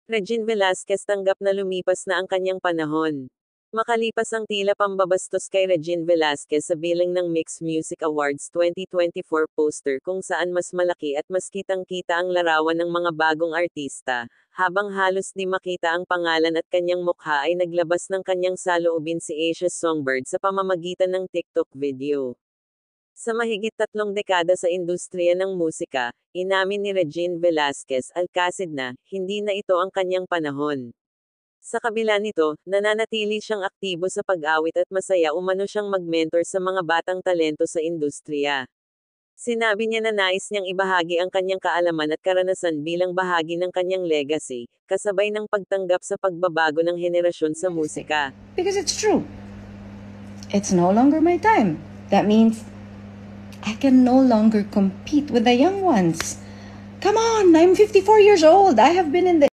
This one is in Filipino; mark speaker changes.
Speaker 1: Regine Velasquez tanggap na lumipas na ang kanyang panahon. Makalipas ang tila pambabastos kay Regine Velasquez sa bilang ng Mixed Music Awards 2024 poster kung saan mas malaki at mas kitang-kita ang larawan ng mga bagong artista, habang halos di makita ang pangalan at kanyang mukha ay naglabas ng kanyang saloobin si Asia Songbird sa pamamagitan ng TikTok video. Sa mahigit 3 dekada sa industriya ng musika, inamin ni Regine Velasquez Alcacid na, hindi na ito ang kanyang panahon. Sa kabila nito, nananatili siyang aktibo sa pag-awit at masaya umano siyang mag-mentor sa mga batang talento sa industriya. Sinabi niya na nais niyang ibahagi ang kanyang kaalaman at karanasan bilang bahagi ng kanyang legacy, kasabay ng pagtanggap sa pagbabago ng henerasyon sa musika.
Speaker 2: Because it's true. It's no longer my time. That means I can no longer compete with the young ones. Come on, I'm 54 years old. I have been in the